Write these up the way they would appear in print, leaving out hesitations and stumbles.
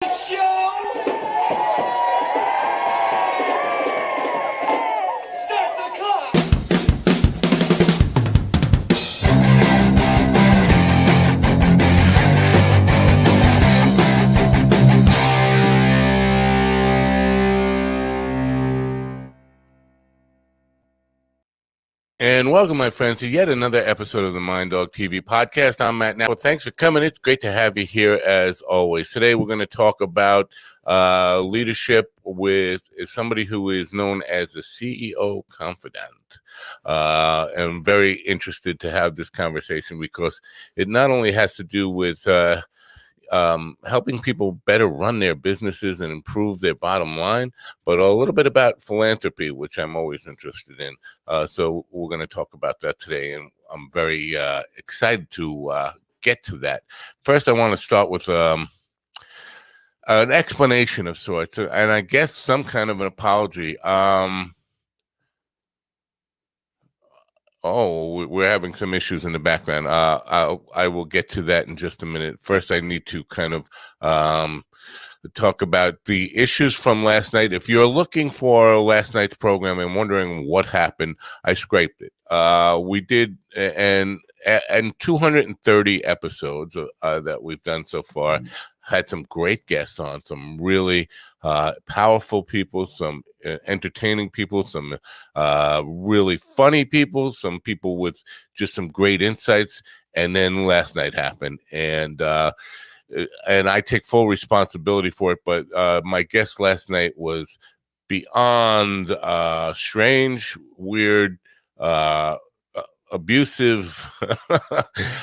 Show! Start the clock! And welcome, my friends, to yet another episode of the Mind Dog TV podcast. I'm Matt Now. Thanks for coming. It's great to have you here as always. Today, we're going to talk about leadership with somebody who is known as the CEO Confidant. I'm very interested to have this conversation because it not only has to do with helping people better run their businesses and improve their bottom line, but a little bit about philanthropy, which I'm always interested in. So we're going to talk about that today, and I'm very excited to get to that. First, I want to start with an explanation of sorts, and I guess some kind of an apology. Oh, we're having some issues in the background. I will get to that in just a minute. First, I need to kind of talk about the issues from last night. If you're looking for last night's program and wondering what happened, I scraped it. We did, and 230 episodes that we've done so far, had some great guests on, some really powerful people, some entertaining people, some really funny people, some people with just some great insights. And then last night happened, and I take full responsibility for it. But my guest last night was beyond strange, weird, abusive,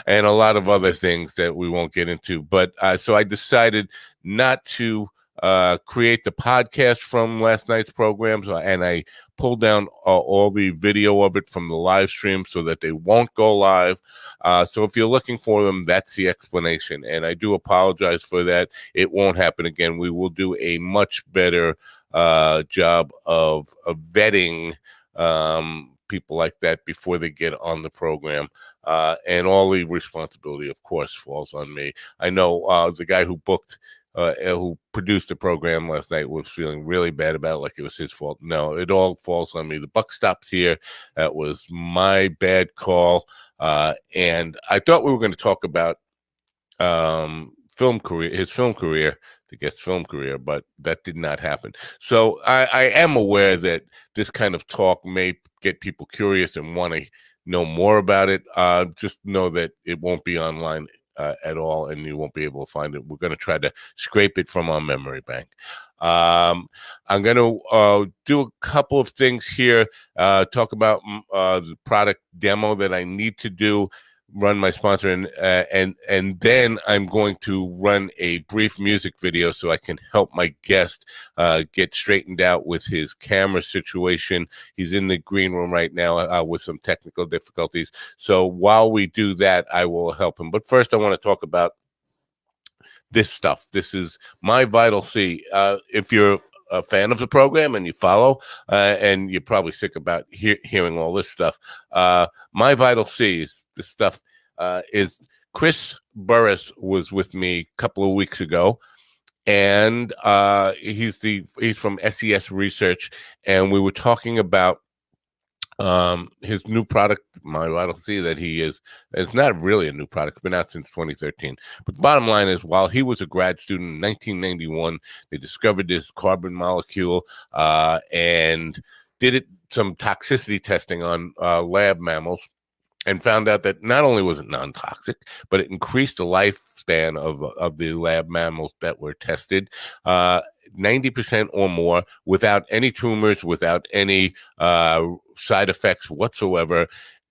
and a lot of other things that we won't get into. But so I decided not to create the podcast from last night's programs, and I pulled down all the video of it from the live stream so that they won't go live. So if you're looking for them, that's the explanation, and I do apologize for that. It won't happen again. We will do a much better job of vetting people like that before they get on the program, and all the responsibility, of course, falls on me. I know the guy who produced the program last night was feeling really bad about it, like it was his fault. No, it all falls on me. The buck stops here. That was my bad call. And I thought we were going to talk about his film career, the guest film career, but that did not happen. So I am aware that this kind of talk may get people curious and want to know more about it. Just know that it won't be online at all, and you won't be able to find it. We're going to try to scrape it from our memory bank. I'm going to do a couple of things here, talk about the product demo that I need to do, run my sponsor, and then I'm going to run a brief music video so I can help my guest get straightened out with his camera situation. He's in the green room right now with some technical difficulties. So while we do that, I will help him. But first, I want to talk about this stuff. This is my Vital C. If you're a fan of the program and you follow, and you're probably sick about hearing all this stuff, my Vital C is this stuff. Is Chris Burris was with me a couple of weeks ago, and he's from SES Research, and we were talking about his new product, my Vital C, that it's not really a new product. It's been out since 2013. But the bottom line is, while he was a grad student in 1991, they discovered this carbon molecule and did some toxicity testing on lab mammals, and found out that not only was it non-toxic, but it increased the lifespan of the lab mammals that were tested 90% or more, without any tumors, without any side effects whatsoever.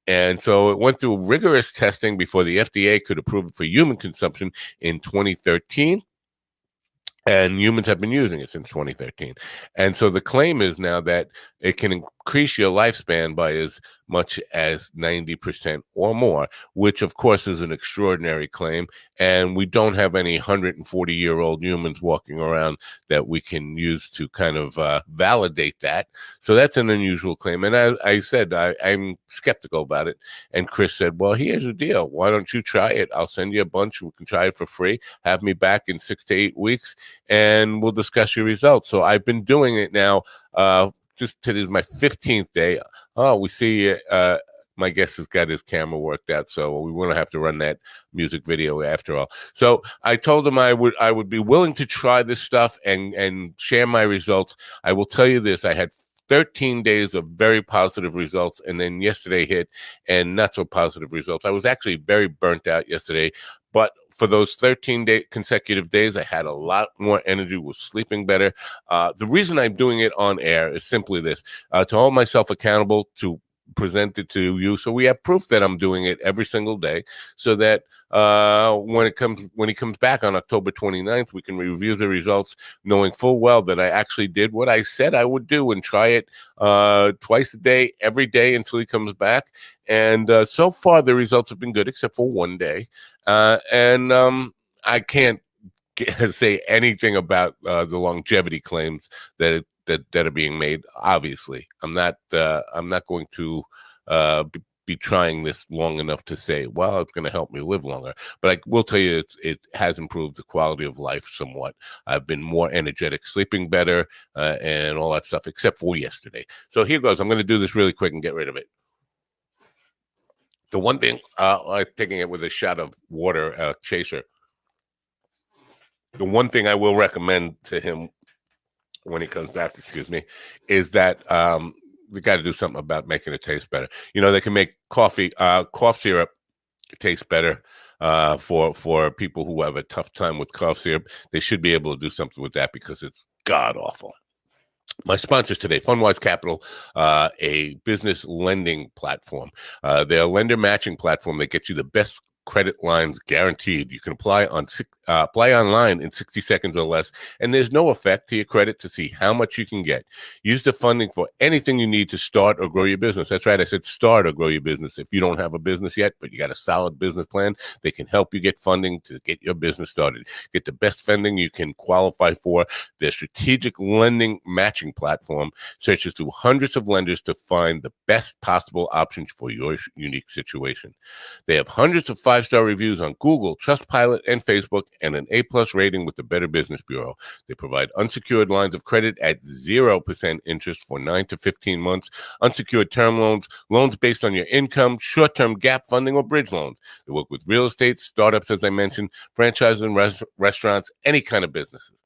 And so it went through rigorous testing before the FDA could approve it for human consumption in 2013. And humans have been using it since 2013. And so the claim is now that it can increase your lifespan by as much as 90% or more, which of course is an extraordinary claim. And we don't have any 140-year-old humans walking around that we can use to kind of validate that. So that's an unusual claim. And I said, I'm skeptical about it. And Chris said, well, here's the deal. Why don't you try it? I'll send you a bunch. We can try it for free. Have me back in 6 to 8 weeks. and we'll discuss your results. So I've been doing it now. Just today is my 15th day. Oh, we see my guest has got his camera worked out, so we won't have to run that music video after all. So I told him I would be willing to try this stuff and share my results. I will tell you this: I had 13 days of very positive results, and then yesterday hit and not so positive results. I was actually very burnt out yesterday, but for those 13 consecutive days, I had a lot more energy, was sleeping better. The reason I'm doing it on air is simply this: to hold myself accountable, to present it to you, so we have proof that I'm doing it every single day, so that when he comes back on October 29th, we can review the results, knowing full well that I actually did what I said I would do and try it twice a day, every day until he comes back. And so far, the results have been good, except for one day. I can't say anything about the longevity claims that are being made. Obviously, I'm not going to be trying this long enough to say, well, it's going to help me live longer. But I will tell you, it has improved the quality of life somewhat. I've been more energetic, sleeping better, and all that stuff, except for yesterday. So here goes. I'm going to do this really quick and get rid of it. The one thing, I was taking it with a shot of water, chaser. The one thing I will recommend to him when he comes back, is that we got to do something about making it taste better. You know, they can make cough syrup taste better for people who have a tough time with cough syrup. They should be able to do something with that because it's god awful. My sponsors today, FundWise Capital, a business lending platform. They're a lender matching platform that gets you the best credit lines guaranteed. You can apply online in 60 seconds or less, and there's no effect to your credit to see how much you can get. Use the funding for anything you need to start or grow your business. That's right, I said start or grow your business. If you don't have a business yet, but you got a solid business plan, they can help you get funding to get your business started. Get the best funding you can qualify for. Their strategic lending matching platform searches through hundreds of lenders to find the best possible options for your unique situation. They have hundreds of 5-star reviews on Google, Trustpilot, and Facebook, and an A+ rating with the Better Business Bureau. They provide unsecured lines of credit at 0% interest for 9 to 15 months, unsecured term loans, loans based on your income, short-term gap funding, or bridge loans. They work with real estate, startups, as I mentioned, franchises and restaurants, any kind of businesses,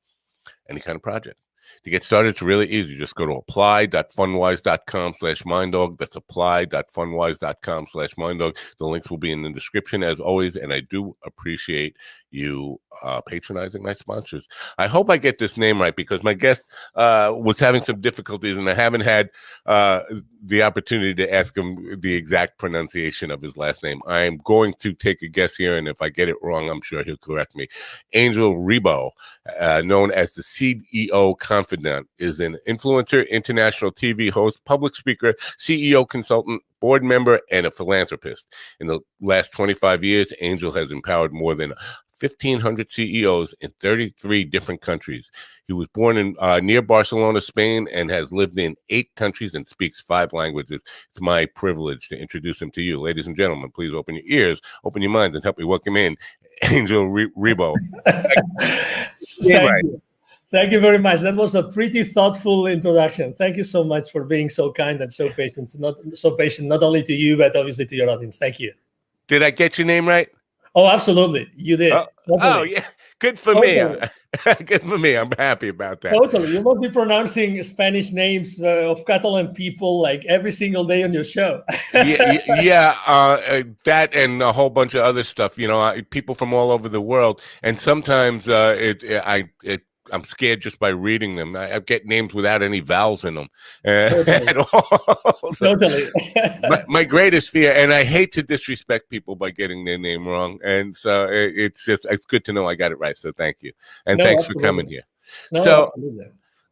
any kind of project. To get started, it's really easy. Just go to apply.fundwise.com/minddog. That's apply.fundwise.com/minddog. The links will be in the description as always, and I do appreciate you patronizing my sponsors. I hope I get this name right because my guest was having some difficulties, and I haven't had the opportunity to ask him the exact pronunciation of his last name. I am going to take a guess here, and if I get it wrong, I'm sure he'll correct me. Angel Ribo, known as the CEO Confidant, is an influencer, international TV host, public speaker, CEO consultant, board member, and a philanthropist. In the last 25 years, Angel has empowered more than 1,500 CEOs in 33 different countries. He was born in near Barcelona, Spain, and has lived in 8 countries and speaks 5 languages. It's my privilege to introduce him to you. Ladies and gentlemen, please open your ears, open your minds, and help me welcome in Angel Ribo. Thank you very much. That was a pretty thoughtful introduction. Thank you so much for being so kind and so patient. Not only to you, but obviously to your audience. Thank you. Did I get your name right? Oh, absolutely. You did. Oh yeah. Good for me. Good for me. I'm happy about that. Totally. You must be pronouncing Spanish names of Catalan people like every single day on your show. That and a whole bunch of other stuff. You know, people from all over the world, and sometimes I'm scared just by reading them. I get names without any vowels in them at all. So Totally. my greatest fear, and I hate to disrespect people by getting their name wrong, and so it's good to know I got it right. So thank you, and thanks for coming here. So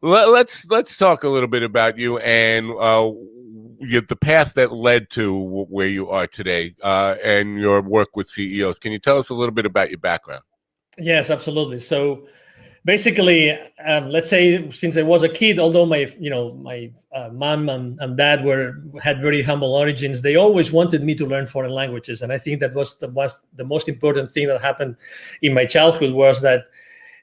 let's talk a little bit about you and the path that led to where you are today, and your work with CEOs. Can you tell us a little bit about your background? Yes, absolutely. So basically, let's say since I was a kid, although my mom and dad had very humble origins, they always wanted me to learn foreign languages, and I think that was the most important thing that happened in my childhood was that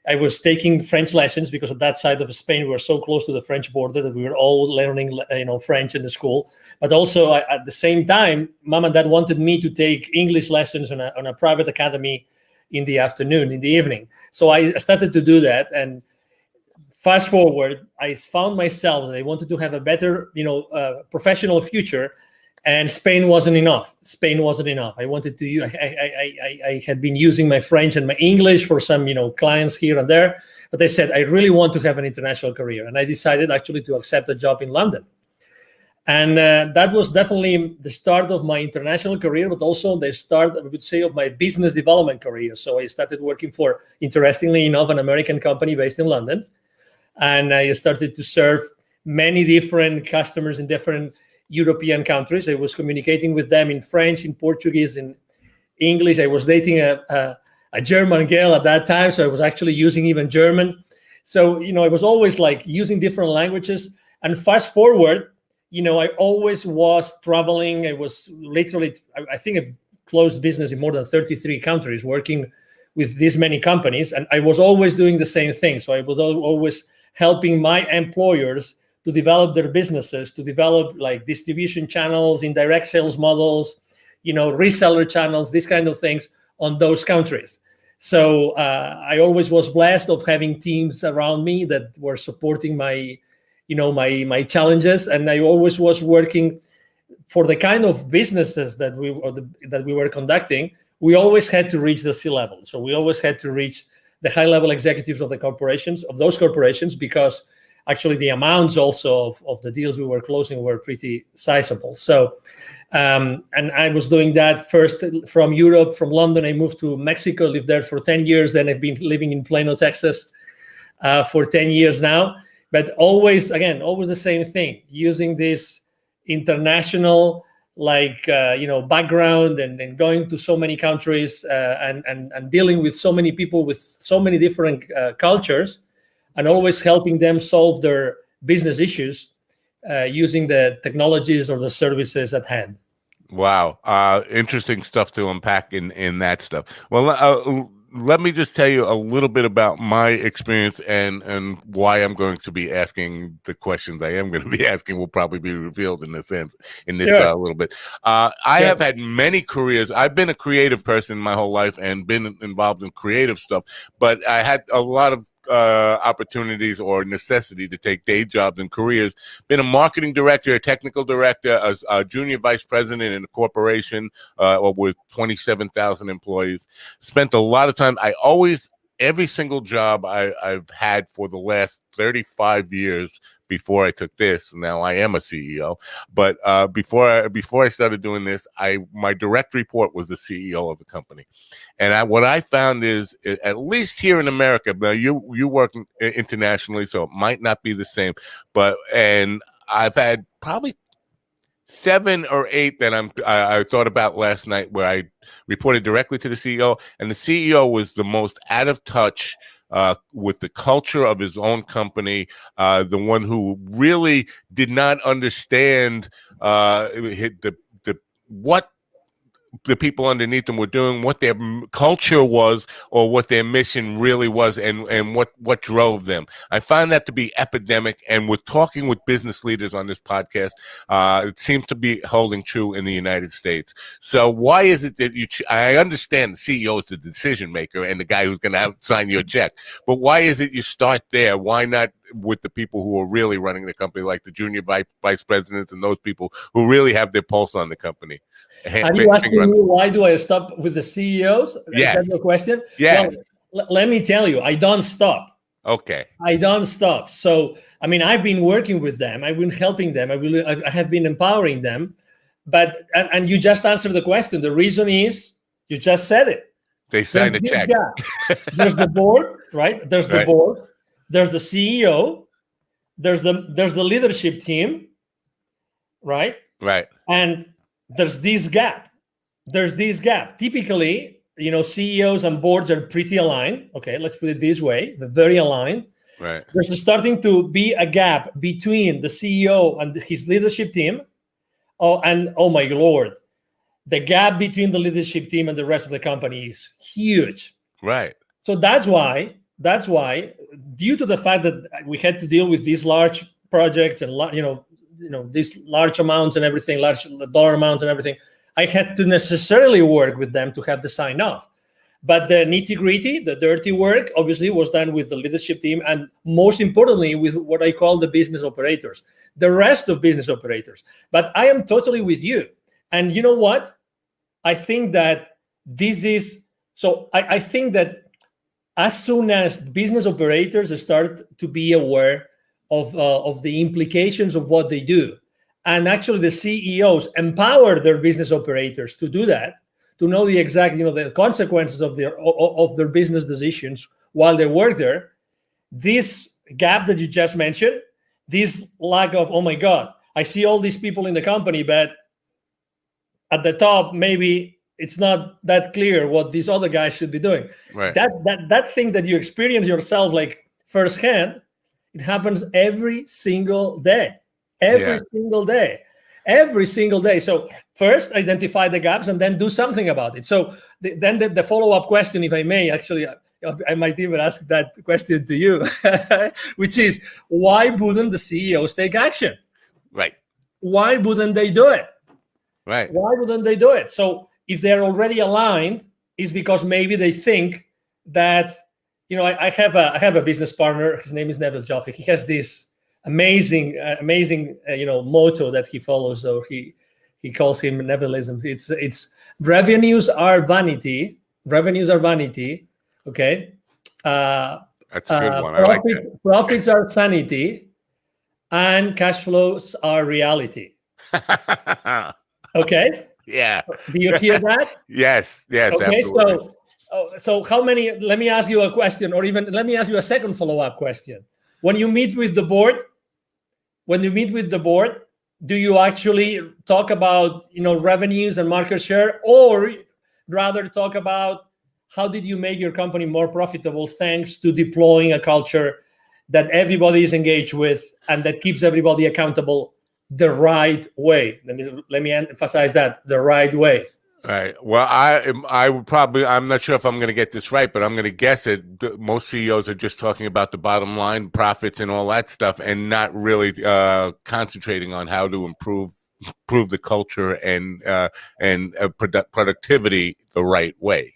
I was taking French lessons because at that side of Spain we were so close to the French border that we were all learning, French in the school. But also at the same time, mom and dad wanted me to take English lessons on a private academy in the afternoon, in the evening. So I started to do that, and fast forward, I found myself that I wanted to have a better, professional future, and Spain wasn't enough. Spain wasn't enough. I wanted to. I had been using my French and my English for some, clients here and there, but I said I really want to have an international career, and I decided actually to accept a job in London. And that was definitely the start of my international career, but also the start, I would say, of my business development career. So I started working for, interestingly enough, an American company based in London. And I started to serve many different customers in different European countries. I was communicating with them in French, in Portuguese, in English. I was dating a German girl at that time, so I was actually using even German. So, I was always like using different languages. And fast forward, I always was traveling. I was literally, I think I've closed business in more than 33 countries, working with this many companies. And I was always doing the same thing. So I was always helping my employers to develop their businesses, to develop like distribution channels, indirect sales models, reseller channels, these kind of things on those countries. So I always was blessed of having teams around me that were supporting my challenges, and I always was working for the kind of businesses that we were conducting. We always had to reach the C-level, so we always had to reach the high-level executives of those corporations, because actually the amounts also of the deals we were closing were pretty sizable. So, and I was doing that first from Europe, from London. I moved to Mexico, lived there for 10 years. Then I've been living in Plano, Texas, for 10 years now. But always the same thing, using this international background and going to so many countries and dealing with so many people with so many different cultures, and always helping them solve their business issues using the technologies or the services at hand. Wow. Interesting stuff to unpack in that stuff. Well, let me just tell you a little bit about my experience and why I'm going to be asking the questions I am going to be asking will probably be revealed in this little bit. I have had many careers. I've been a creative person my whole life and been involved in creative stuff, but I had a lot of opportunities or necessity to take day jobs and careers. Been a marketing director, a technical director, a junior vice president in a corporation with 27,000 employees. Spent a lot of time. Every single job I've had for the last 35 years before I took this. Now I am a CEO, but before I started doing this, my direct report was the CEO of the company. And what I found is, at least here in America, now you work internationally, so it might not be the same, and I've had probably 7 or 8 that I thought about last night, where I reported directly to the CEO, and the CEO was the most out of touch with the culture of his own company, the one who really did not understand what the people underneath them were doing, what their culture was, or what their mission really was, and what drove them. I find that to be epidemic, and with talking with business leaders on this podcast, it seems to be holding true in the United States. So why is it that I understand the CEO is the decision maker and the guy who's going to sign your check, but why is it you start there? Why not with the people who are really running the company, like the junior vice presidents and those people who really have their pulse on the company? Are you asking me why do I stop with the CEOs? Yes. Is that your question? Yes. Well, let me tell you, I don't stop. Okay. I don't stop. So, I've been working with them. I've been helping them. I have been empowering them. But, and you just answered the question. The reason is, you just said it. They signed a check. There's the board, right? There's the board. There's the CEO. There's the leadership team, right? Right. And there's this gap. Typically, CEOs and boards are pretty aligned. Okay, let's put it this way. They're very aligned. Right. There's starting to be a gap between the CEO and his leadership team. Oh my Lord. The gap between the leadership team and the rest of the company is huge. Right. So that's why that's why, due to the fact that we had to deal with these large projects and these large amounts and everything, large dollar amounts and everything, I had to necessarily work with them to have the sign off. But the nitty gritty, the dirty work, obviously was done with the leadership team, and most importantly with what I call the business operators, the rest of business operators. But I am totally with you. And you know what? I think that I think that as soon as business operators start to be aware of the implications of what they do, and actually the CEOs empower their business operators to do that, to know the exact, the consequences of their business decisions while they work there, this gap that you just mentioned, this lack of, oh my God, I see all these people in the company, but at the top, maybe it's not that clear what these other guys should be doing. Right. That thing that you experience yourself like firsthand, it happens every single day. Every single day. So first identify the gaps and then do something about it. So then the follow-up question, if I may, actually, I might even ask that question to you, which is, why wouldn't the CEOs take action? Right. Why wouldn't they do it? Right. Why wouldn't they do it? So if they're already aligned, it's because maybe they think that, I have a business partner. His name is Neville Joffe. He has this amazing motto that he follows. So he calls him Nevilism. It's revenues are vanity. Revenues are vanity. Okay. That's a good one. I like that. Profits are sanity, and cash flows are reality. Okay. Yeah. Do you hear that? Yes. Okay. Absolutely. So how many? Let me ask you a question, or even let me ask you a second follow-up question. When you meet with the board, do you actually talk about revenues and market share, or rather talk about how did you make your company more profitable thanks to deploying a culture that everybody is engaged with and that keeps everybody accountable the right way? Let me emphasize that, the right way. Right. Well, I would probably, I'm not sure if I'm going to get this right, but I'm going to guess it. Most CEOs are just talking about the bottom line, profits, and all that stuff, and not really concentrating on how to improve the culture and productivity the right way.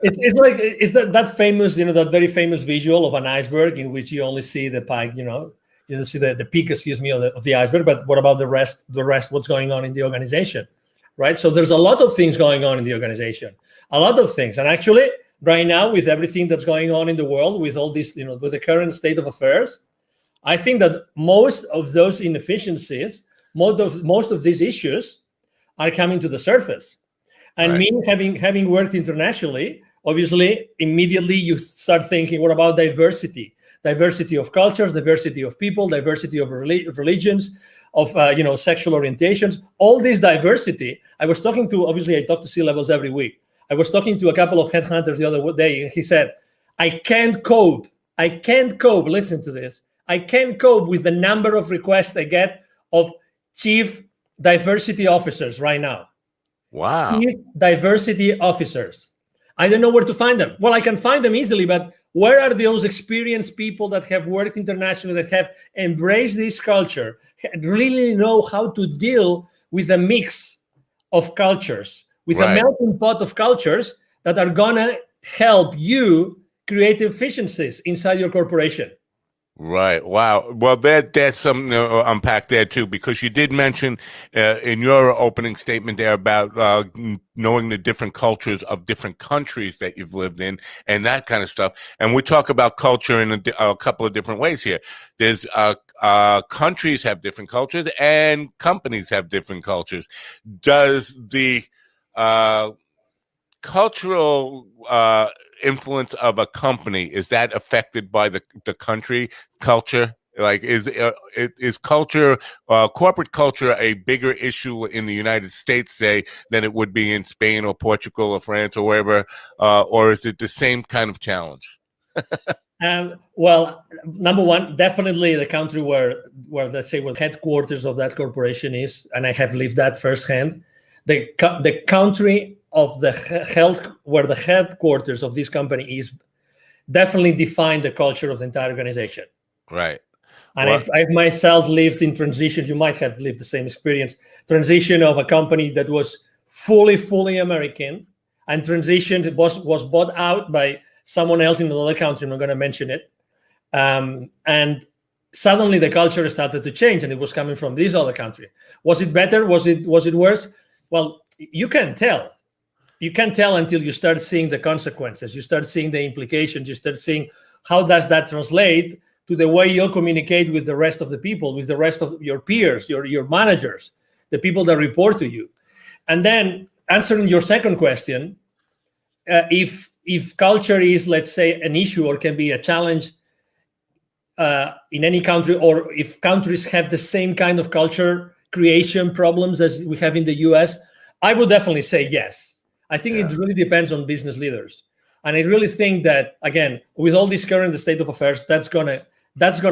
It's that famous, that very famous visual of an iceberg in which you only see the pike, you see the peak, of the iceberg, but what about the rest, what's going on in the organization? Right. So there's a lot of things going on in the organization, a lot of things. And actually, right now, with everything that's going on in the world, with all this, with the current state of affairs, I think that most of those inefficiencies, most of these issues are coming to the surface. And right. Me having worked internationally, obviously, immediately you start thinking, what about diversity? Diversity of cultures, diversity of people, diversity of religions, of sexual orientations, all this diversity. I talk to C-levels every week. I was talking to a couple of headhunters the other day, and he said, I can't cope, listen to this, I can't cope with the number of requests I get of chief diversity officers right now. Wow. Chief diversity officers. I don't know where to find them. Well, I can find them easily, but where are those experienced people that have worked internationally, that have embraced this culture, really know how to deal with a mix of cultures, with a melting pot of cultures that are going to help you create efficiencies inside your corporation? Right. Wow. Well, that's something to unpack there too, because you did mention in your opening statement there about knowing the different cultures of different countries that you've lived in and that kind of stuff. And we talk about culture in a couple of different ways here. There's countries have different cultures and companies have different cultures. Does the cultural influence of a company, is that affected by the country culture? Like, is culture, corporate culture, a bigger issue in the United States, say, than it would be in Spain or Portugal or France or wherever, or is it the same kind of challenge? Well, number one, definitely the country where let's say where the headquarters of that corporation is, and I have lived that firsthand. The country of the health, where the headquarters of this company is, definitely defined the culture of the entire organization. Right. And I've myself lived in transitions. You might have lived the same experience. Transition of a company that was fully American, and transition was bought out by someone else in another country. I'm not going to mention it. And suddenly the culture started to change, and it was coming from this other country. Was it better? Was it worse? Well, you can't tell. You can't tell until you start seeing the consequences. You start seeing the implications. You start seeing how does that translate to the way you communicate with the rest of the people, with the rest of your peers, your managers, the people that report to you. And then answering your second question, if culture is, let's say, an issue or can be a challenge in any country, or if countries have the same kind of culture creation problems as we have in the US, I would definitely say yes. I think it really depends on business leaders. And I really think that, again, with all this current state of affairs, that's gonna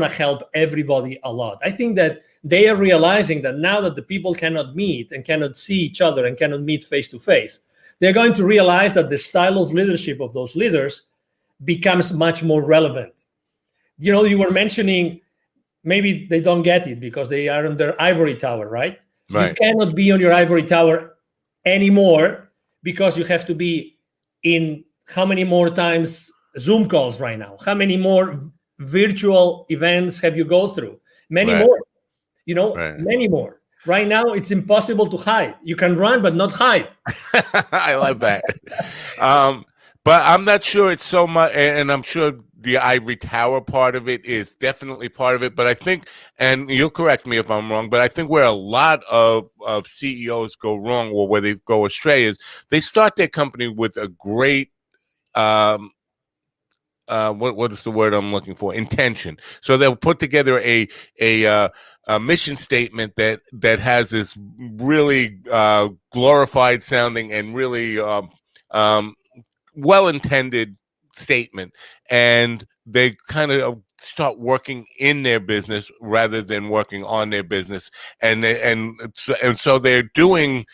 help everybody a lot. I think that they are realizing that now that the people cannot meet and cannot see each other and cannot meet face to face, they're going to realize that the style of leadership of those leaders becomes much more relevant. You know, you were mentioning maybe they don't get it because they are on their ivory tower, right? You cannot be on your ivory tower anymore because you have to be in how many more times Zoom calls right now? How many more virtual events have you go through? Many more, you know, many more. Right now, it's impossible to hide. You can run, but not hide. I love that. But I'm not sure it's so much, and I'm sure the ivory tower part of it is definitely part of it. But I think, and you'll correct me if I'm wrong, but I think where a lot of CEOs go wrong, or where they go astray, is they start their company with a great what is the word I'm looking for? Intention. So they'll put together a mission statement that has this really glorified sounding and really well-intended statement, and they kind of start working in their business rather than working on their business, and so they're doing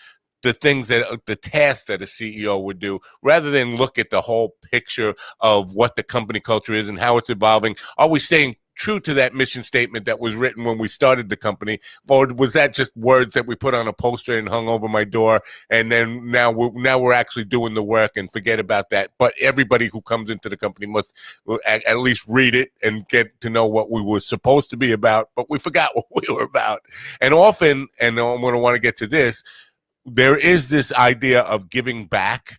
the things the tasks that a CEO would do, rather than look at the whole picture of what the company culture is and how it's evolving. Are we staying true to that mission statement that was written when we started the company, or was that just words that we put on a poster and hung over my door, and then now we're actually doing the work and forget about that? But everybody who comes into the company must at least read it and get to know what we were supposed to be about, but we forgot what we were about. And often, and I'm going to want to get to this, there is this idea of giving back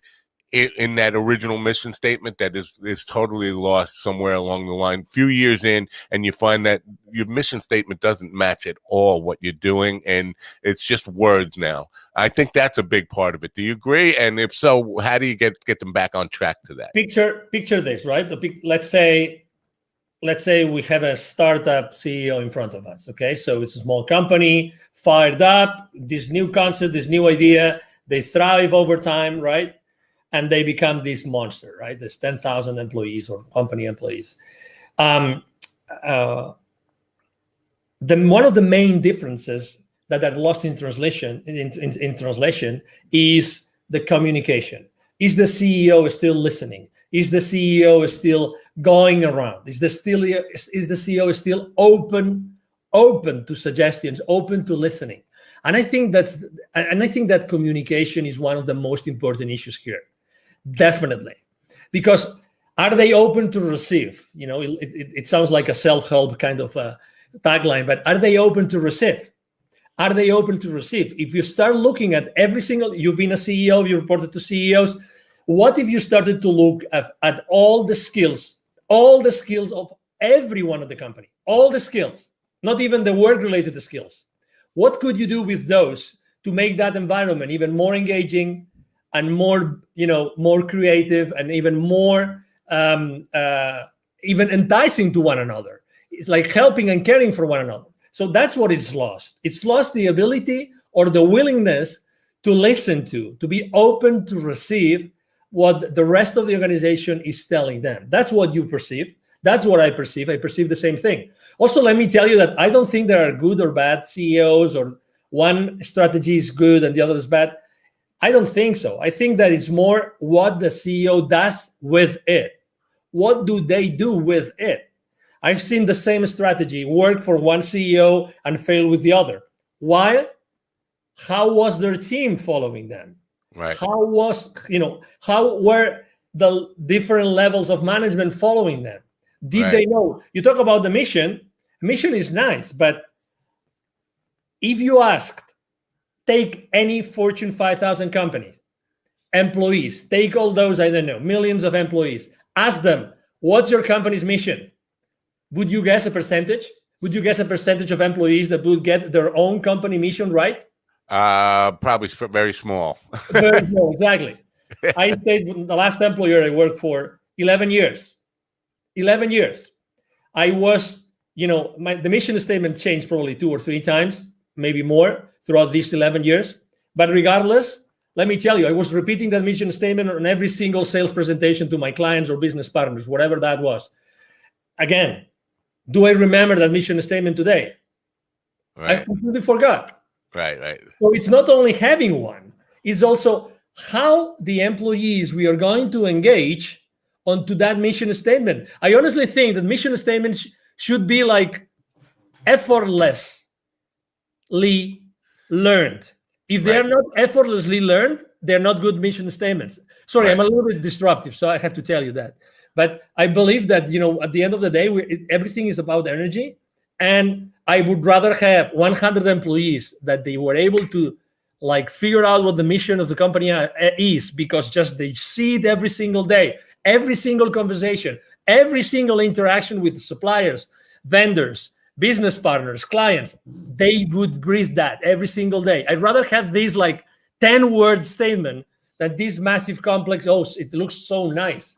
in that original mission statement that is totally lost somewhere along the line. Few years in, and you find that your mission statement doesn't match at all what you're doing, and it's just words now. I think that's a big part of it. Do you agree? And if so, how do you get them back on track to that? Picture this, right? Let's say we have a startup CEO in front of us, okay? So it's a small company, fired up, this new concept, this new idea, they thrive over time, right? And they become this monster, right? There's 10,000 employees or company employees. One of the main differences that are lost in translation is the communication. Is the CEO still listening? Is the CEO still going around? Is the CEO still open to suggestions, open to listening? And I think that communication is one of the most important issues here. Definitely. Because are they open to receive? You know, it sounds like a self-help kind of tagline, but are they open to receive? Are they open to receive? If you start looking at you've been a CEO, you reported to CEOs, what if you started to look at all the skills of everyone at the company, all the skills, not even the work-related skills? What could you do with those to make that environment even more engaging and more creative and even more even enticing to one another? It's like helping and caring for one another. So that's what it's lost. It's lost the ability or the willingness to listen to be open to receive what the rest of the organization is telling them. That's what you perceive. That's what I perceive. I perceive the same thing. Also, let me tell you that I don't think there are good or bad CEOs, or one strategy is good and the other is bad. I don't think so. I think that it's more what the CEO does with it. what do they do with it? I've seen the same strategy work for one CEO and fail with the other. Why? How was their team following them? Right. How were the different levels of management following them? Did they know? You talk about the mission. Mission is nice, but if you asked, take any Fortune 5,000 companies, employees, take all those, I don't know, millions of employees, ask them, what's your company's mission? Would you guess a percentage? Would you guess a percentage of employees that would get their own company mission right? Probably very small. Very small, exactly. I stayed the last employer I worked for 11 years. 11 years. I was, the mission statement changed probably 2 or 3 times, maybe more throughout these 11 years. But regardless, let me tell you, I was repeating that mission statement on every single sales presentation to my clients or business partners, whatever that was. Again, do I remember that mission statement today? Right. I completely forgot. Right. So it's not only having one, it's also how the employees we are going to engage onto that mission statement. I honestly think that mission statements should be like effortlessly learned. If they are not effortlessly learned, they're not good mission statements. Sorry, I'm a little bit disruptive, so I have to tell you that. But I believe that, at the end of the day, everything is about energy. And I would rather have 100 employees that they were able to figure out what the mission of the company is, because just they see it every single day, every single conversation, every single interaction with suppliers, vendors, business partners, clients, they would breathe that every single day. I'd rather have this 10-word statement than this massive complex, it looks so nice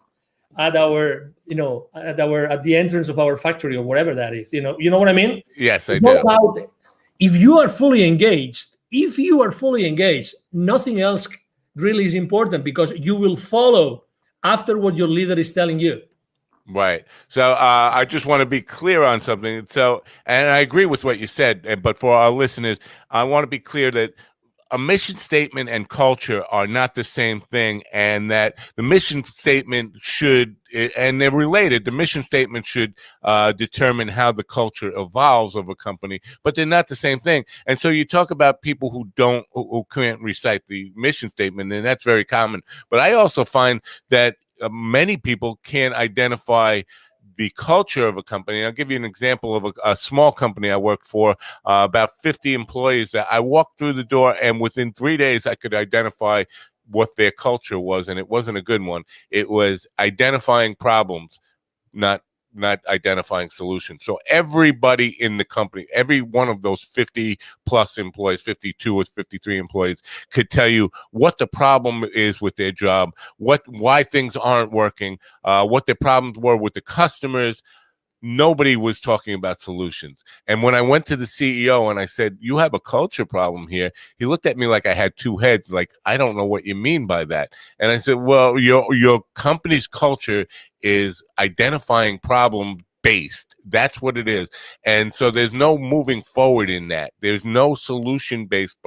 at our, at the entrance of our factory or whatever that is. You know what I mean? Yes, I do. If you are fully engaged, nothing else really is important, because you will follow after what your leader is telling you. Right. So I just want to be clear on something. So, and I agree with what you said, but for our listeners, I want to be clear that a mission statement and culture are not the same thing, and that the mission statement should, and they're related, the mission statement should determine how the culture evolves of a company, but they're not the same thing. And so you talk about people who can't recite the mission statement, and that's very common. But I also find that many people can't identify the culture of a company. I'll give you an example of a small company I worked for, about 50 employees. That I walked through the door, and within 3 days, I could identify what their culture was, and it wasn't a good one. It was identifying problems, not identifying solutions. So everybody in the company, every one of those 50 plus employees, 52 or 53 employees, could tell you what the problem is with their job, why things aren't working, what their problems were with the customers. Nobody was talking about solutions. And when I went to the CEO and I said, you have a culture problem here, he looked at me like I had 2 heads, like, I don't know what you mean by that. And I said, well, your company's culture is identifying problem based. That's what it is. And so there's no moving forward in that. There's no solution based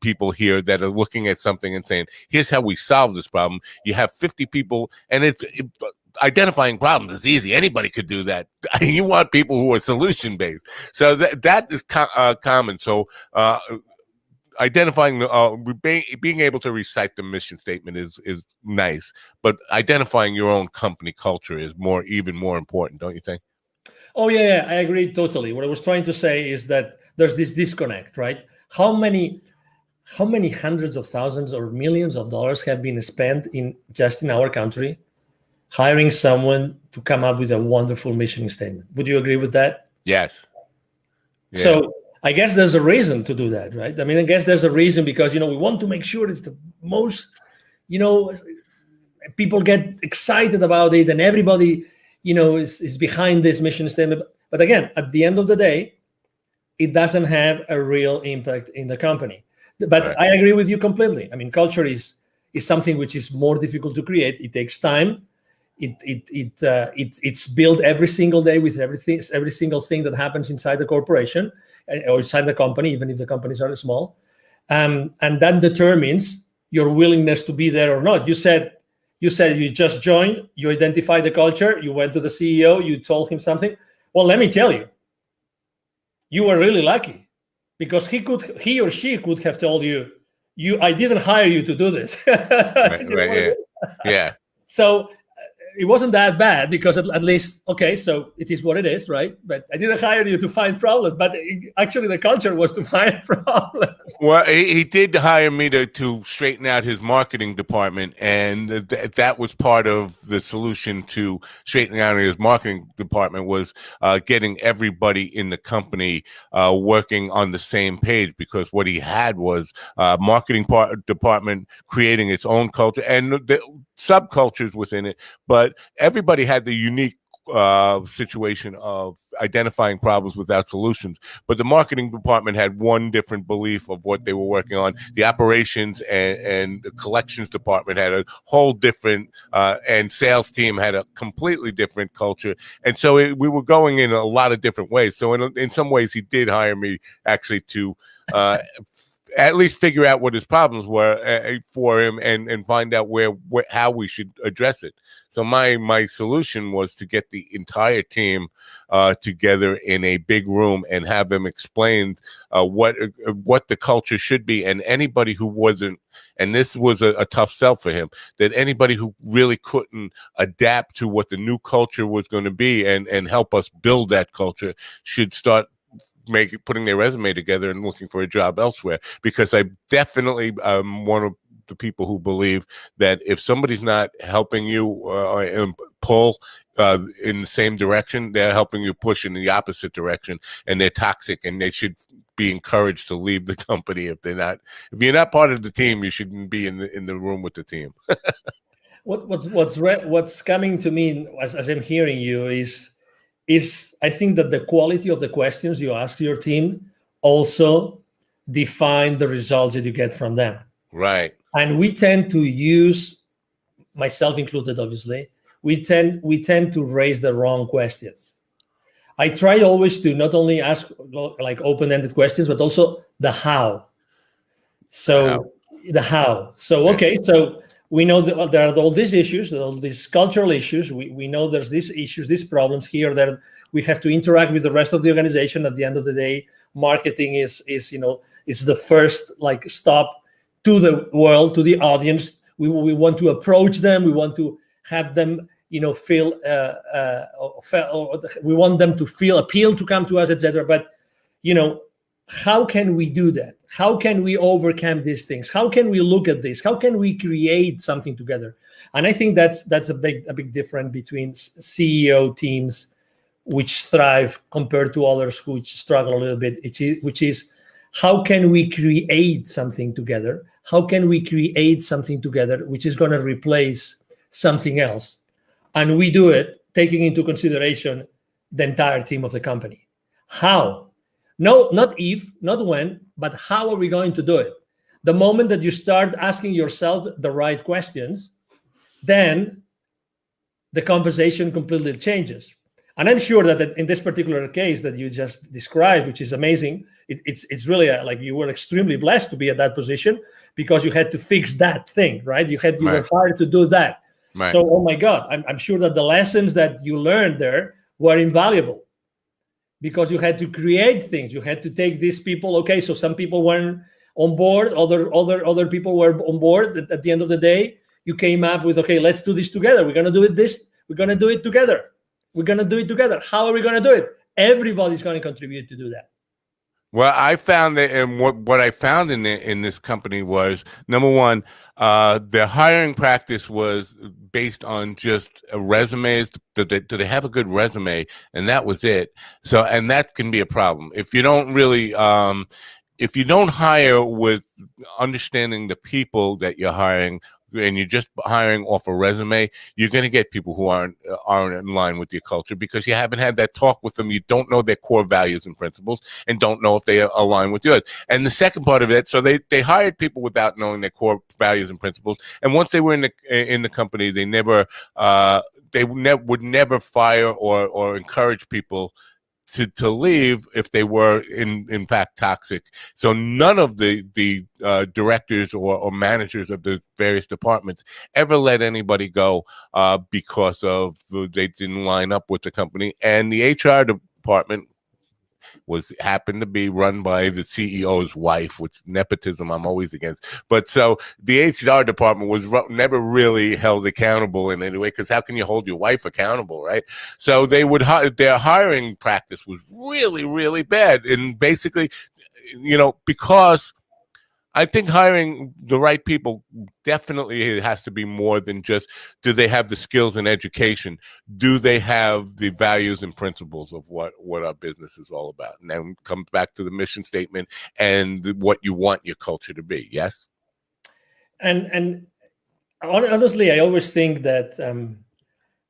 people here that are looking at something and saying, here's how we solve this problem. You have 50 people, and identifying problems is easy. Anybody could do that. You want people who are solution based. So that is common. So identifying being able to recite the mission statement is nice, but identifying your own company culture is even more important, don't you think? Oh yeah, I agree totally. What I was trying to say is that there's this disconnect, right? How many hundreds of thousands or millions of dollars have been spent just in our country hiring someone to come up with a wonderful mission statement? Would you agree with that? Yes. Yeah. So I guess there's a reason to do that, right? I mean, I guess there's a reason, because, we want to make sure it's the most, people get excited about it and everybody, is behind this mission statement. But again, at the end of the day, it doesn't have a real impact in the company. But right. I agree with you completely. I mean, culture is something which is more difficult to create. It takes time. It's built every single day with every single thing that happens inside the corporation or inside the company, even if the companies are small, and that determines your willingness to be there or not. You said You said you just joined, you identified the culture, you went to the CEO, you told him something. Well, let me tell you, you were really lucky, because he or she could have told you, I didn't hire you to do this. Right, You know right, what I yeah, mean? yeah. So it wasn't that bad, because at least, okay, so it is what it is, right? But I didn't hire you to find problems, but actually the culture was to find problems. Well, he did hire me to straighten out his marketing department, and that was part of the solution to straightening out his marketing department, was getting everybody in the company working on the same page, because what he had was marketing department creating its own culture and the subcultures within it, but everybody had the unique situation of identifying problems without solutions. But the marketing department had one different belief of what they were working on. The operations and the collections department had a whole different, and sales team had a completely different culture. And so we were going in a lot of different ways. So in some ways, he did hire me actually to at least figure out what his problems were for him, and find out how we should address it. So my solution was to get the entire team together in a big room and have them explain what the culture should be. And anybody who wasn't, and this was a tough sell for him, that anybody who really couldn't adapt to what the new culture was going to be and help us build that culture should start putting their resume together and looking for a job elsewhere. Because I definitely one of the people who believe that if somebody's not helping you pull in the same direction, they're helping you push in the opposite direction, and they're toxic, and they should be encouraged to leave the company. If you're not part of the team, you shouldn't be in the room with the team. What's coming to me as I'm hearing you is I think that the quality of the questions you ask your team also define the results that you get from them. Right. And we tend to use, myself included, obviously, we tend to raise the wrong questions. I try always to not only ask like open-ended questions, but also the how. So the how. So, okay, so we know that there are all these issues, all these cultural issues. We know there's these issues, these problems here that we have to interact with the rest of the organization. At the end of the day, marketing is it's the first stop to the world, to the audience. We want to approach them. We want to have them feel. We want them to feel appealed to come to us, etc. But how can we do that? How can we overcome these things? How can we look at this? How can we create something together? And I think that's a big difference between CEO teams which thrive compared to others which struggle a little bit, which is how can we create something together? How can we create something together which is going to replace something else? And we do it taking into consideration the entire team of the company. How? No, not if, not when, but how are we going to do it? The moment that you start asking yourself the right questions, then the conversation completely changes. And I'm sure that in this particular case that you just described, which is amazing, it's really like you were extremely blessed to be at that position because you had to fix that thing, right? You were hired to do that. Right. So, oh my God, I'm sure that the lessons that you learned there were invaluable because you had to create things. You had to take these people. Okay, so some people weren't on board, other people were on board. At the end of the day, you came up with, okay, let's do this together. We're gonna do it we're gonna do it together. We're going to do it together. How are we going to do it? Everybody's going to contribute to do that. Well, I found that, and what I found in this company was, number one, the hiring practice was based on just resumes. Do they have a good resume? And that was it. So, and that can be a problem if you don't really, if you don't hire with understanding the people that you're hiring, and you're just hiring off a resume, you're going to get people who aren't in line with your culture because you haven't had that talk with them. You don't know their core values and principles and don't know if they align with yours. And the second part of it, so they hired people without knowing their core values and principles. And once they were in the company, they would never fire or encourage people to leave if they were in fact toxic. So none of the directors or managers of the various departments ever let anybody go because of they didn't line up with the company. And the HR department happened to be run by the CEO's wife, which nepotism I'm always against. But so the HR department was never really held accountable in any way, because how can you hold your wife accountable, right? So they would their hiring practice was really, really bad. And basically, because I think hiring the right people definitely has to be more than just, do they have the skills and education? Do they have the values and principles of what our business is all about? And then comes back to the mission statement and what you want your culture to be. Yes. And honestly, I always think that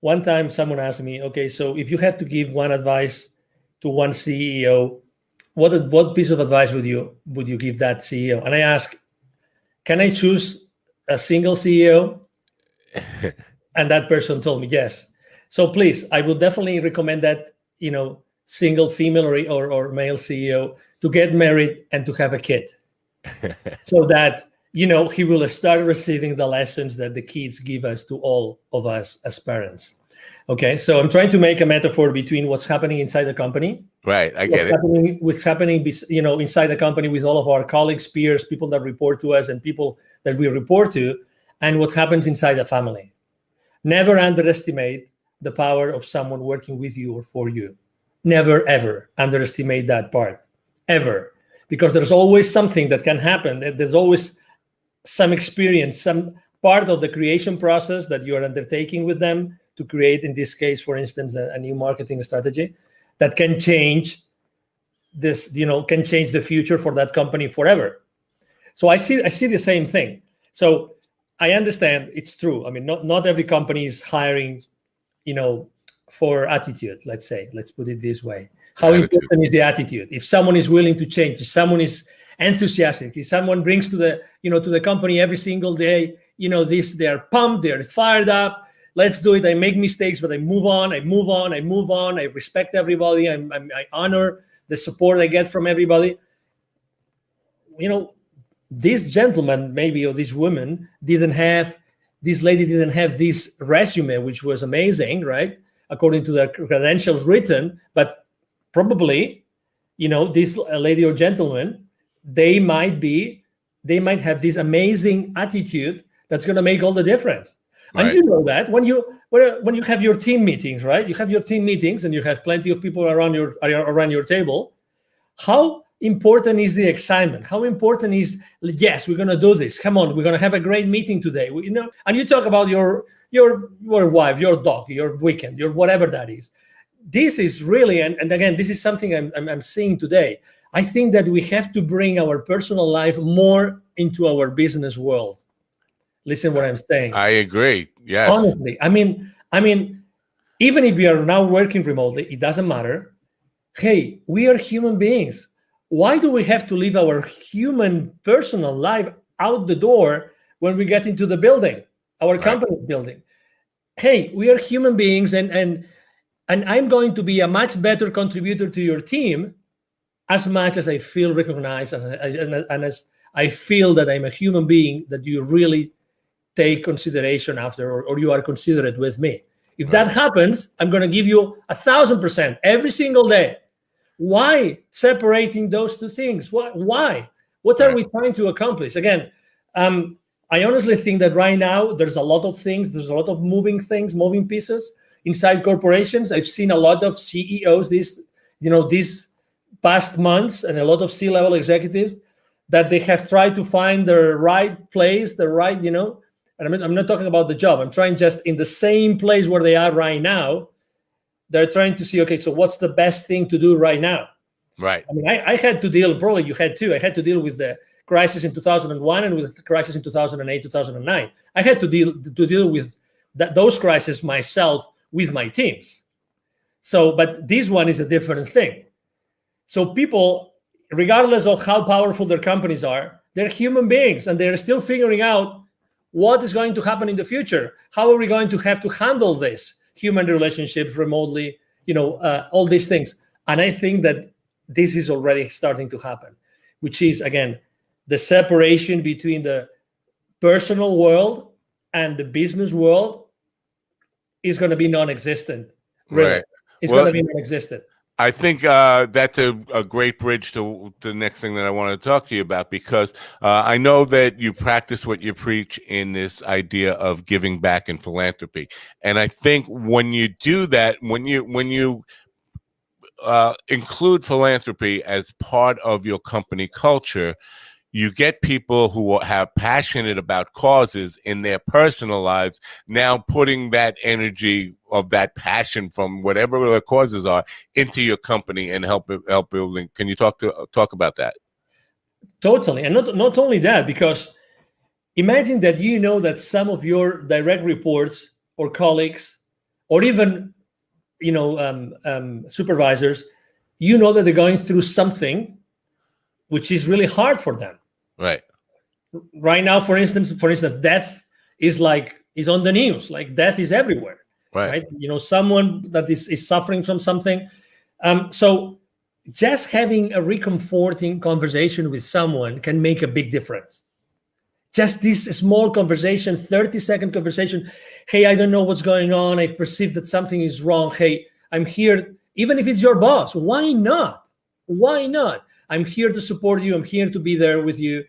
one time someone asked me, okay, so if you have to give one advice to one CEO, what piece of advice would you give that CEO? And I ask, can I choose a single CEO? And that person told me yes. So please, I would definitely recommend that single female or male CEO to get married and to have a kid, so that he will start receiving the lessons that the kids give us to all of us as parents. Okay, so I'm trying to make a metaphor between what's happening inside the company. Right, I get it. What's happening, inside the company with all of our colleagues, peers, people that report to us, and people that we report to, and what happens inside the family. Never underestimate the power of someone working with you or for you. Never, ever underestimate that part, ever. Because there's always something that can happen. There's always some experience, some part of the creation process that you are undertaking with them to create, in this case, for instance, a new marketing strategy that can change this, can change the future for that company forever. So I see the same thing. So I understand it's true. I mean, not every company is hiring, for attitude, let's say. Let's put it this way. How important is the attitude? If someone is willing to change, if someone is enthusiastic, if someone brings to the company every single day, they're pumped, they're fired up. Let's do it. I make mistakes, but I move on. I respect everybody. I honor the support I get from everybody. This gentleman, maybe, or this woman this lady didn't have this resume, which was amazing, right? According to the credentials written, but probably, this lady or gentleman, they might have this amazing attitude that's going to make all the difference. Right. And you know that when you have your team meetings, right? You have your team meetings and you have plenty of people around your table. How important is the excitement? How important is, yes, we're going to do this. Come on, we're going to have a great meeting today. And you talk about your wife, your dog, your weekend, your whatever that is. This is really, and again, this is something I'm seeing today. I think that we have to bring our personal life more into our business world. Listen what I'm saying. I agree. Yes. Honestly, I mean, even if we are now working remotely, it doesn't matter. Hey, we are human beings. Why do we have to leave our human personal life out the door when we get into the building, our company building? Hey, we are human beings, and I'm going to be a much better contributor to your team as much as I feel recognized and as I feel that I'm a human being that you really take consideration after, or you are considerate with me. If that happens, I'm going to give you 1,000% every single day. Why separating those two things? Why? What are we trying to accomplish? Again, I honestly think that right now there's a lot of things, there's a lot of moving pieces inside corporations. I've seen a lot of CEOs these past months, and a lot of C-level executives that they have tried to find the right place, and I'm not talking about the job. I'm trying just in the same place where they are right now. They're trying to see, okay, so what's the best thing to do right now? Right. I mean, I had to deal, probably you had too. I had to deal with the crisis in 2001 and with the crisis in 2008, 2009. I had to deal with those crises myself with my teams. So, but this one is a different thing. So people, regardless of how powerful their companies are, they're human beings, and they're still figuring out what is going to happen in the future. How are we going to have to handle this? Human relationships remotely, all these things. And I think that this is already starting to happen, which is, again, the separation between the personal world and the business world is going to be non-existent. Really, Right. it's Well, going to be non-existent. I think that's a great bridge to the next thing that I want to talk to you about, because I know that you practice what you preach in this idea of giving back and philanthropy. And I think when you do that, when you include philanthropy as part of your company culture, you get people who have passionate about causes in their personal lives, now putting that energy of that passion from whatever the causes are into your company and help building. Can you talk about that? Totally. And not only that, because imagine that you know that some of your direct reports or colleagues or even supervisors, you know that they're going through something which is really hard for them. Right. Right now, for instance, death is on the news. Like, death is everywhere. Right. Someone that is suffering from something. So just having a reconforting conversation with someone can make a big difference. Just this small conversation, 30-second conversation. Hey, I don't know what's going on. I perceive that something is wrong. Hey, I'm here. Even if it's your boss, why not? Why not? I'm here to support you. I'm here to be there with you.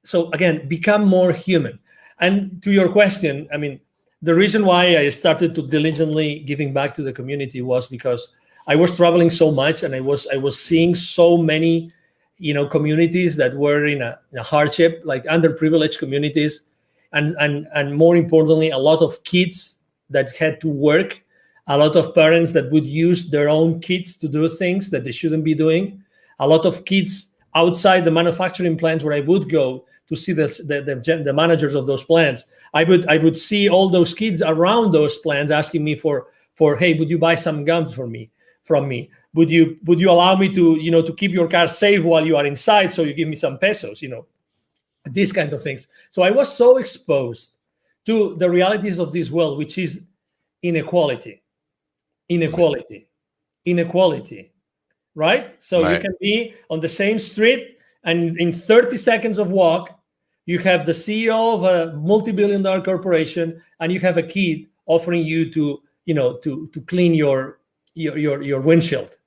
So again, become more human. And to your question, I mean, the reason why I started to diligently giving back to the community was because I was traveling so much, and I was seeing so many, communities that were in a hardship, like underprivileged communities, and more importantly, a lot of kids that had to work, a lot of parents that would use their own kids to do things that they shouldn't be doing, a lot of kids outside the manufacturing plants where I would go to see the managers of those plants. I would see all those kids around those plants asking me for hey, would you buy some gum from me? Would you allow me to keep your car safe while you are inside, so you give me some pesos, these kind of things. So I was so exposed to the realities of this world, which is inequality, right? So Right. you can be on the same street, and in 30 seconds of walk, you have the CEO of a multi-billion-dollar corporation, and you have a kid offering you to clean your windshield,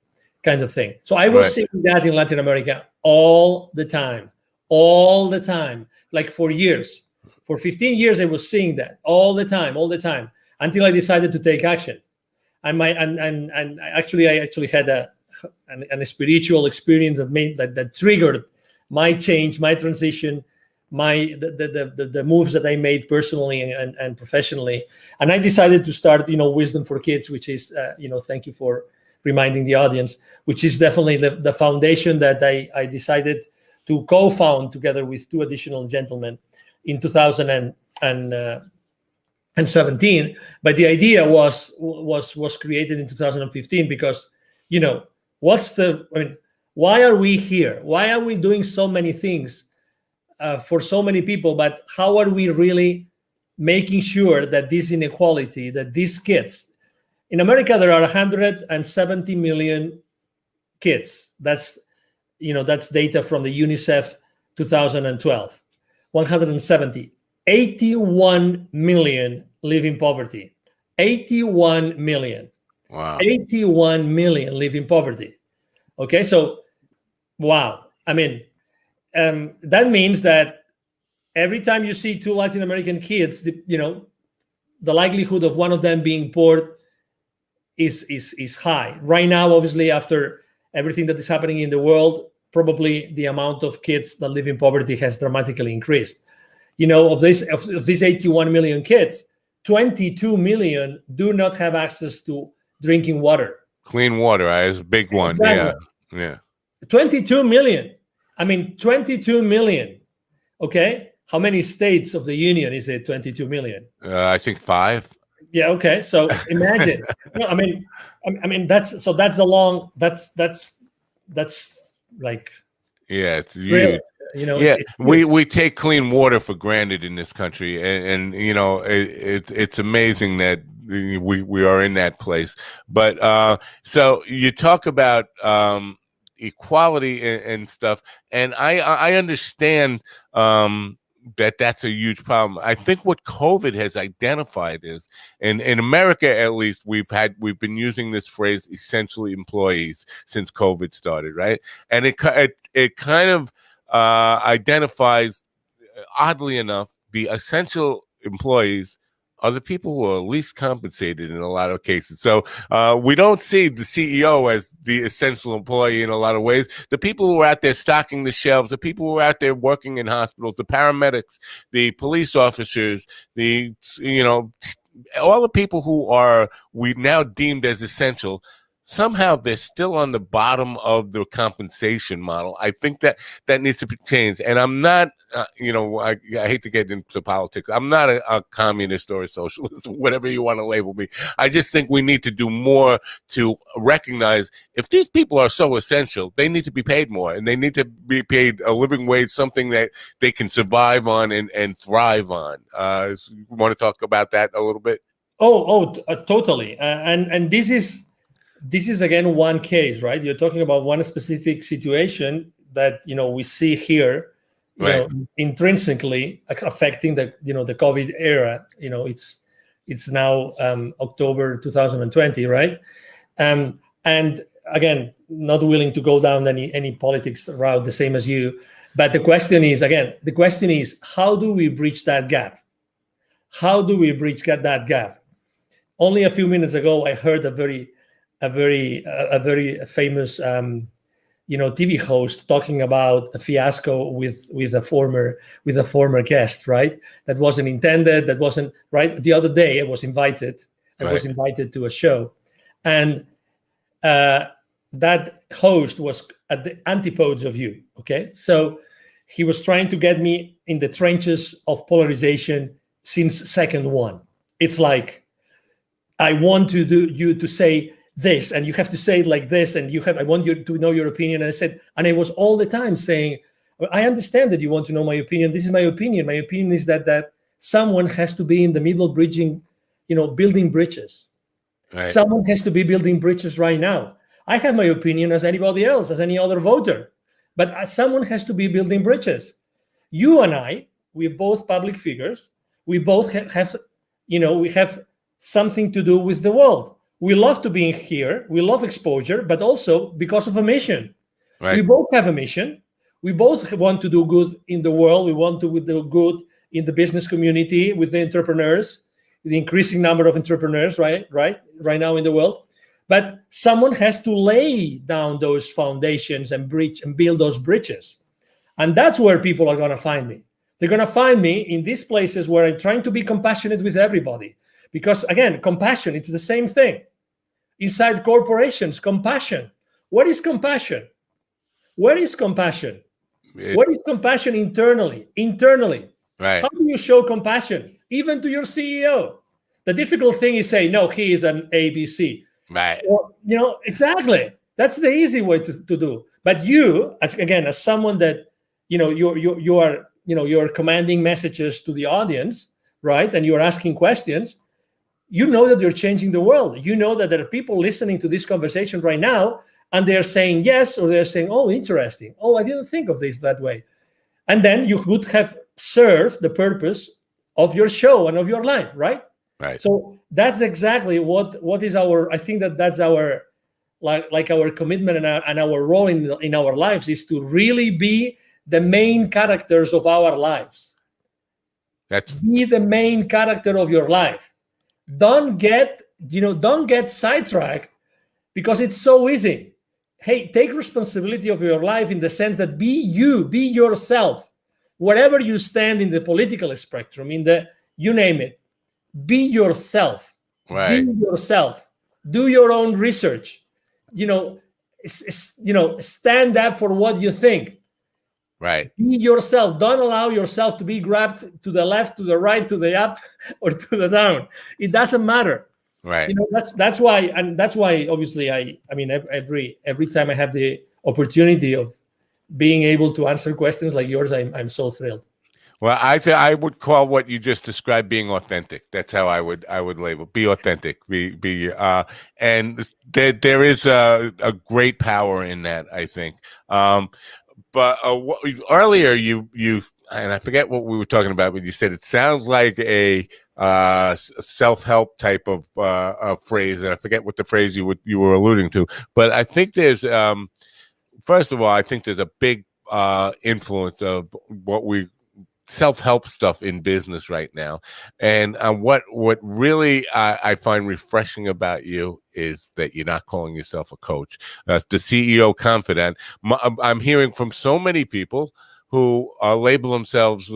kind of thing. So I was seeing that in Latin America all the time, like for years. For 15 years, I was seeing that all the time, until I decided to take action. And I actually had a spiritual experience that triggered my change, my transition, the moves that I made personally and professionally. And I decided to start, Wisdom for Kids, which is, thank you for reminding the audience, which is definitely the foundation that I decided to co-found together with two additional gentlemen in 2017. But the idea was created in 2015 because, why are we here? Why are we doing so many things for so many people, but how are we really making sure that this inequality, that these kids, in America, there are 170 million kids. That's data from the UNICEF 2012. 170. 81 million live in poverty. 81 million. Wow. 81 million live in poverty. Okay, so wow. I mean, that means that every time you see two Latin American kids, the likelihood of one of them being poor is high. Right now, obviously, after everything that is happening in the world, probably the amount of kids that live in poverty has dramatically increased. Of these 81 million kids, 22 million do not have access to drinking water. Clean water is a big one. Exactly. Yeah. 22 million. I mean, 22 million. Okay. How many states of the union is it? 22 million. I think 5. Yeah. Okay. So imagine. I mean that's like. Yeah, it's huge. Really, we take clean water for granted in this country, and it's amazing that we are in that place. But so you talk about equality and stuff, and I understand that's a huge problem. I think what COVID has identified is, in America at least, we've been using this phrase essentially employees since COVID started, right? And it kind of identifies, oddly enough, the essential employees are the people who are least compensated in a lot of cases. So we don't see the CEO as the essential employee in a lot of ways. The people who are out there stocking the shelves, the people who are out there working in hospitals, the paramedics, the police officers, all the people who are we now deemed as essential, somehow they're still on the bottom of the compensation model. I think that needs to be changed. And I'm not, I hate to get into politics. I'm not a communist or a socialist, whatever you want to label me. I just think we need to do more to recognize if these people are so essential, they need to be paid more, and they need to be paid a living wage, something that they can survive on and thrive on. You want to talk about that a little bit? Totally. And this is again one case, right? You're talking about one specific situation that we see here, right, intrinsically affecting the the COVID era. It's now October 2020, right? And again, not willing to go down any politics route the same as you, but the question is how do we bridge that gap? How do we bridge that gap? Only a few minutes ago, I heard a very famous TV host talking about a fiasco with a former guest, right? That wasn't intended. That wasn't right. The other day, I was invited to a show, and that host was at the antipodes of you. Okay, so he was trying to get me in the trenches of polarization since second one. It's like, I want you to say this, and you have to say it like this, and I want you to know your opinion. And I was all the time saying, I understand that you want to know my opinion. This is my opinion. My opinion is that someone has to be in the middle bridging, building bridges. Right. Someone has to be building bridges right now. I have my opinion as anybody else, as any other voter, but someone has to be building bridges. You and I, we're both public figures. We both have we have something to do with the world. We love to be here. We love exposure, but also because of a mission. Right. We both have a mission. We both want to do good in the world. We want to do good in the business community with the entrepreneurs, the increasing number of entrepreneurs, right now in the world. But someone has to lay down those foundations and build those bridges. And that's where people are going to find me. They're going to find me in these places where I'm trying to be compassionate with everybody. Because again, compassion, it's the same thing. Inside corporations, compassion. What is compassion? Where is compassion? What is compassion internally? Right. How do you show compassion? Even to your CEO. The difficult thing is say, no, he is an ABC. Right. Or, exactly. That's the easy way to do. But you, as someone that, you're commanding messages to the audience, right? And you're asking questions. You know that you're changing the world. You know that there are people listening to this conversation right now, and they're saying yes, or they're saying, oh, interesting. Oh, I didn't think of this that way. And then you would have served the purpose of your show and of your life, right? Right. So that's exactly what is I think that's our, like our commitment and our role in our lives is to really be the main characters of our lives. Be the main character of your life. Don't get sidetracked because it's so easy. Hey, take responsibility of your life in the sense that be yourself, wherever you stand in the political spectrum, you name it, be yourself. Right. Be yourself. Do your own research. Stand up for what you think. Right. Be yourself. Don't allow yourself to be grabbed to the left, to the right, to the up, or to the down. It doesn't matter. Right. That's why obviously every time I have the opportunity of being able to answer questions like yours, I'm so thrilled. Well, I would call what you just described being authentic. That's how I would label. Be authentic. And there is a great power in that, I think. But earlier you and I forget what we were talking about, but you said it sounds like a self-help type of phrase, and I forget what the phrase you were alluding to. But I think there's first of all, I think there's a big influence of what we self-help stuff in business right now. And what really I find refreshing about you is that you're not calling yourself a coach. The CEO Confidant. I'm hearing from so many people who label themselves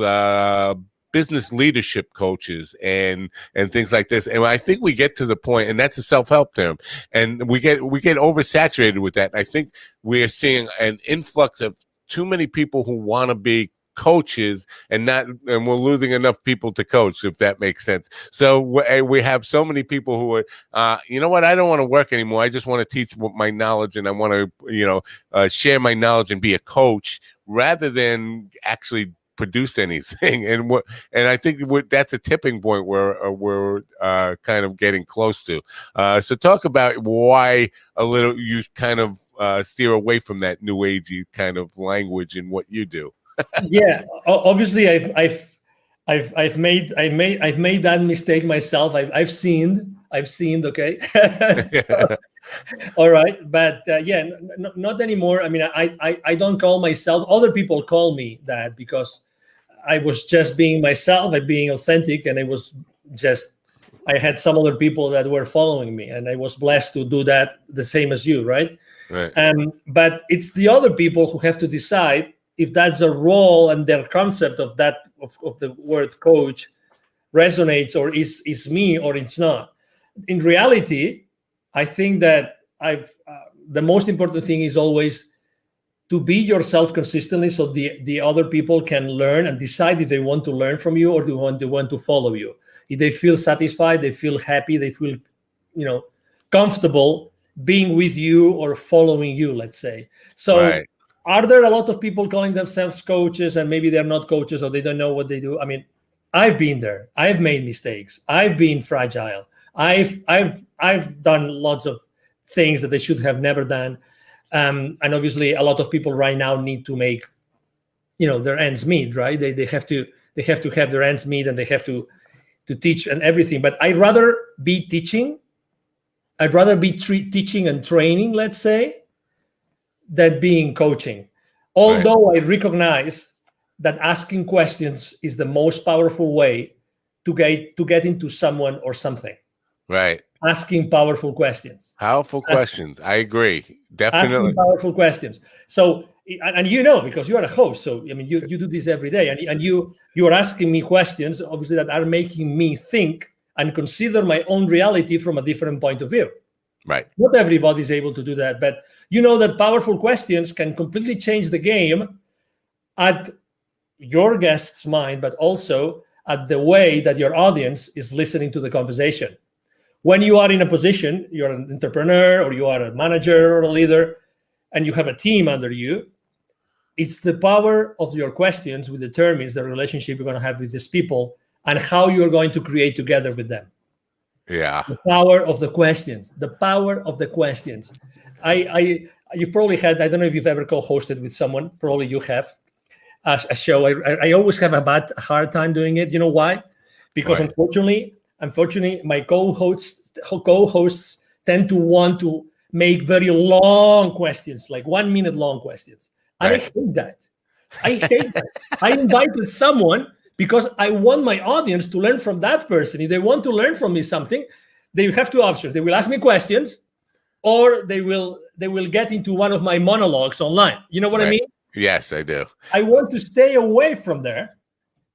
business leadership coaches and things like this. And I think we get to the point, and that's a self-help term, and we get oversaturated with that. I think we're seeing an influx of too many people who want to be coaches and we're losing enough people to coach, if that makes sense. So we have so many people who are you know what, I don't want to work anymore, I just want to teach my knowledge, and I want to share my knowledge and be a coach rather than actually produce anything. And I think that's a tipping point where we're kind of getting close to. So talk about why you kind of steer away from that new agey kind of language in what you do. Yeah, obviously I've made that mistake myself. I've sinned. Okay. So, all right, but yeah, not anymore. I mean, I don't call myself. Other people call me that because I was just being myself and being authentic, and I had some other people that were following me, and I was blessed to do that the same as you, right? Right. But it's the other people who have to decide if that's a role and their concept of that of the word coach resonates or is me or it's not. In reality, I think that the most important thing is always to be yourself consistently, so the other people can learn and decide if they want to learn from you or they want to follow you. If they feel satisfied, they feel happy, they feel comfortable being with you or following you, let's say. So right. Are there a lot of people calling themselves coaches and maybe they're not coaches or they don't know what they do? I mean, I've been there. I've made mistakes. I've been fragile. I've done lots of things that they should have never done. And obviously a lot of people right now need to make, their ends meet, right? They have to have their ends meet, and they have to teach and everything. But I'd rather be teaching. I'd rather be teaching and training, let's say, than being coaching. Although right. I recognize that asking questions is the most powerful way to get into someone or something. Right. Asking powerful questions. Powerful questions. I agree. Definitely. Asking powerful questions. So, and because you are a host, so I mean, you do this every day, and you are asking me questions, obviously, that are making me think and consider my own reality from a different point of view. Right. Not everybody's able to do that, but you know that powerful questions can completely change the game at your guest's mind, but also at the way that your audience is listening to the conversation. When you are in a position, you're an entrepreneur or you are a manager or a leader, and you have a team under you, it's the power of your questions which determines the relationship you're going to have with these people and how you're going to create together with them. Yeah. The power of the questions. The power of the questions. You probably had, I don't know if you've ever co-hosted with someone, probably you have, a show. I always have a hard time doing it. You know why? Because right. Unfortunately, my co-hosts tend to want to make very long questions, like 1 minute long questions. And right. I hate that. I invited someone because I want my audience to learn from that person. If they want to learn from me something, they have two options. They will ask me questions, or they will get into one of my monologues online. You know what right. I mean? Yes, I do. I want to stay away from there,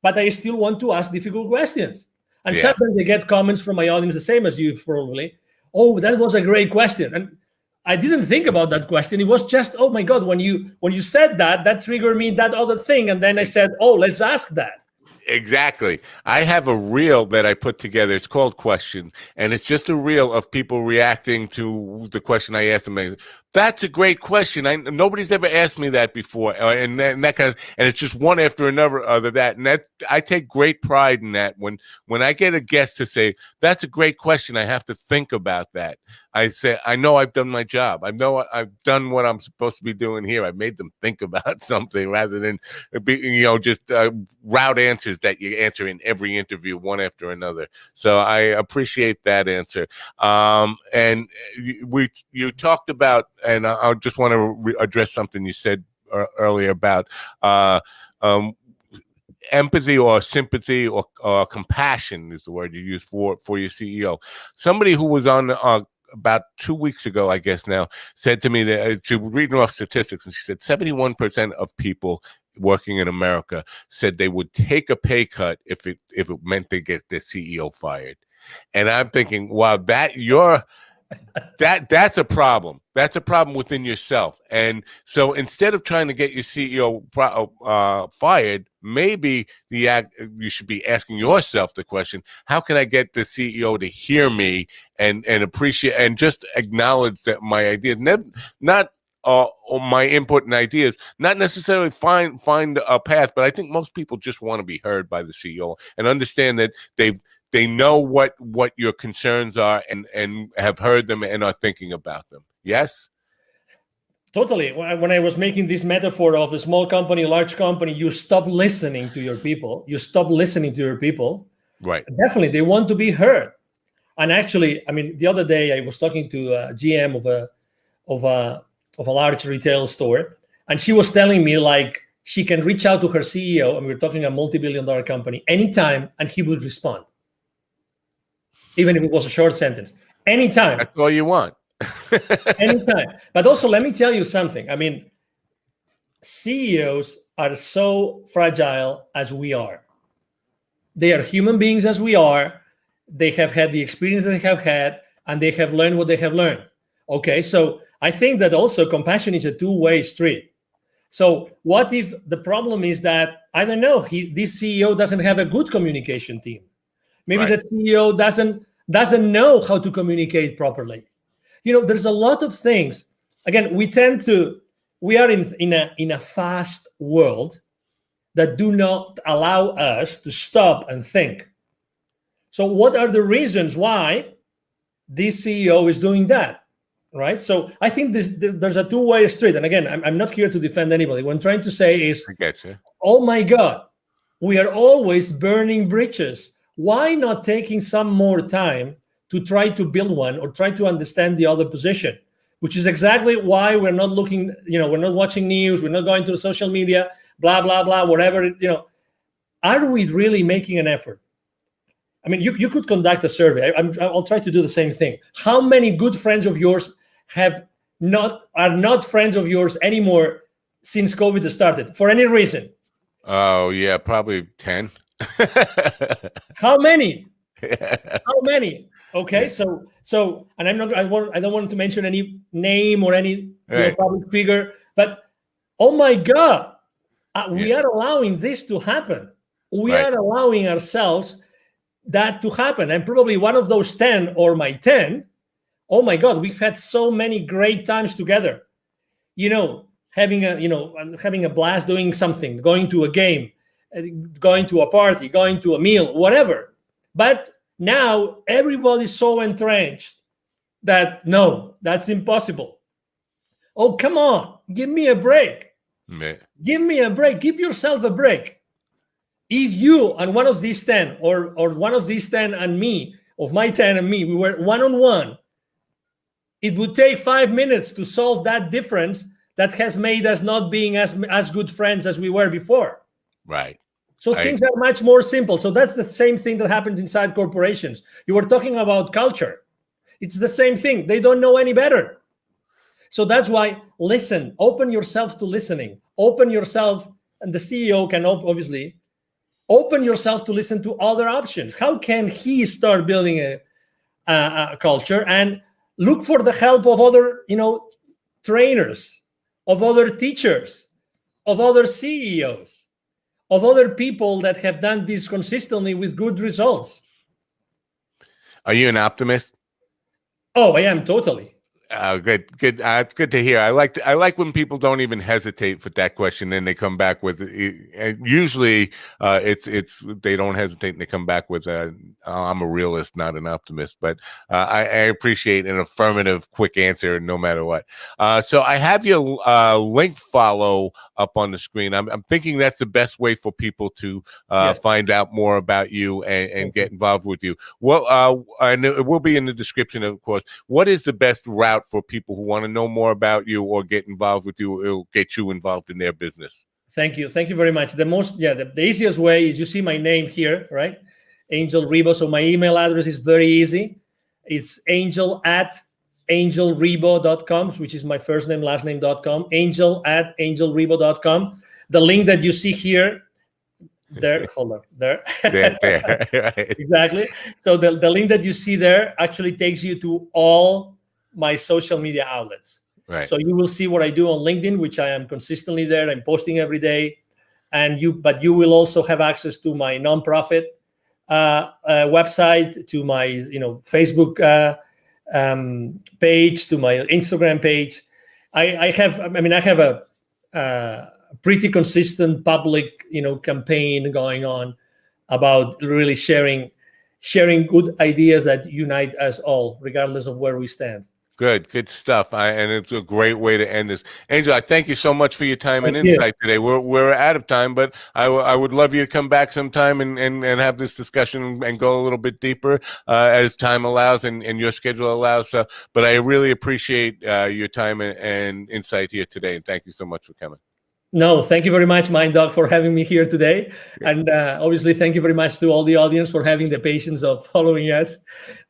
but I still want to ask difficult questions. And sometimes they get comments from my audience, the same as you probably. Oh, that was a great question. And I didn't think about that question. It was just, oh my God, when you said that triggered me that other thing. And then I said, oh, let's ask that. Exactly. I have a reel that I put together. It's called Questions, and it's just a reel of people reacting to the question I asked them. That's a great question. Nobody's ever asked me that before, and that kind of, and it's just one after another other that, and that I take great pride in that. When I get a guest to say that's a great question, I have to think about that. I say, I know I've done my job. I know I've done what I'm supposed to be doing here. I made them think about something rather than just route answers that you answer in every interview one after another. So I appreciate that answer. And you talked about, and I just want to address something you said earlier about empathy or sympathy or compassion is the word you use for your CEO. Somebody who was on about 2 weeks ago, I guess now, said to me that she was reading off statistics, and she said 71% of people working in America said they would take a pay cut if it meant they get their CEO fired. And I'm thinking, wow, that's a problem. That's a problem within yourself. And so instead of trying to get your CEO fired, maybe you should be asking yourself the question, how can I get the CEO to hear me and appreciate and just acknowledge that my ideas, not my input and ideas, not necessarily find a path, but I think most people just want to be heard by the CEO and understand that they know what your concerns are and have heard them and are thinking about them. Yes? Totally. When I was making this metaphor of a small company, large company, you stop listening to your people. Right. Definitely, they want to be heard. And actually, I mean, the other day I was talking to a GM of a large retail store, and she was telling me like she can reach out to her CEO, and we're talking a multi-billion-dollar company, anytime, and he would respond, even if it was a short sentence. Anytime. That's all you want. Anytime. But also, let me tell you something. I mean, CEOs are so fragile as we are. They are human beings as we are. They have had the experience they have had, and they have learned what they have learned. Okay, so I think that also compassion is a two-way street. So what if the problem is that, I don't know, this CEO doesn't have a good communication team. Maybe Right. that CEO doesn't know how to communicate properly. There's a lot of things. Again, we are in a fast world that do not allow us to stop and think. So what are the reasons why this CEO is doing that, right? So I think there's a two-way street. And again, I'm not here to defend anybody. What I'm trying to say is, I get you. Oh my God, we are always burning bridges. Why not taking some more time to try to build one or try to understand the other position, which is exactly why we're not looking, we're not watching news, we're not going to social media, blah, blah, blah, whatever, Are we really making an effort? I mean, you could conduct a survey. I'll try to do the same thing. How many good friends of yours are not friends of yours anymore since COVID started for any reason? Oh yeah, probably 10. How many? Yeah. How many? Okay, Yeah. so, and I don't want to mention any name or any Right. public figure, but oh my God, we Yeah. are allowing this to happen. We Right. are allowing ourselves that to happen. And probably one of those 10 or my 10, oh my God, we've had so many great times together. Having a blast doing something, going to a game, going to a party, going to a meal, whatever. But now everybody's so entrenched that no, that's impossible. Oh, come on, give me a break. Yeah. Give me a break. Give yourself a break. If you and one of these 10 or one of these 10 and me, of my 10 and me, we were one-on-one, it would take 5 minutes to solve that difference that has made us not being as good friends as we were before. Right. So things are much more simple. So that's the same thing that happens inside corporations. You were talking about culture. It's the same thing. They don't know any better. So that's why listen, open yourself to listening. Open yourself, and the CEO can obviously open yourself to listen to other options. How can he start building a culture and look for the help of other, trainers, of other teachers, of other CEOs, of other people that have done this consistently with good results. Are you an optimist? Oh, I am totally. Good. It's good to hear. I like when people don't even hesitate with that question, and they come back with. Usually, it's they don't hesitate and they come back with, "I'm a realist, not an optimist." But I appreciate an affirmative, quick answer, no matter what. So I have your link follow up on the screen. I'm thinking that's the best way for people to Yes. find out more about you and get involved with you. Well, and it will be in the description, of course. What is the best route for people who want to know more about you or get involved with you? It'll get you involved in their business. Thank you very much. The easiest way is, you see my name here, right? Angel Ribo. So my email address is very easy. It's angel@angelribo.com, which is my first name, last name.com. Angel@angelribo.com. The link that you see here, there, hold on, there. There. Right. Exactly. So the link that you see there actually takes you to all my social media outlets. Right. So you will see what I do on LinkedIn, which I am consistently there. I'm posting every day. But you will also have access to my nonprofit website, to my Facebook page, to my Instagram page. I have a pretty consistent public campaign going on about really sharing good ideas that unite us all, regardless of where we stand. Good stuff. And it's a great way to end this. Angel, I thank you so much for your time and insight today. We're out of time, but I would love you to come back sometime and have this discussion and go a little bit deeper as time allows and your schedule allows. But I really appreciate your time and insight here today. And thank you so much for coming. No, thank you very much, Mind Dog, for having me here today. Yeah. And obviously, thank you very much to all the audience for having the patience of following us.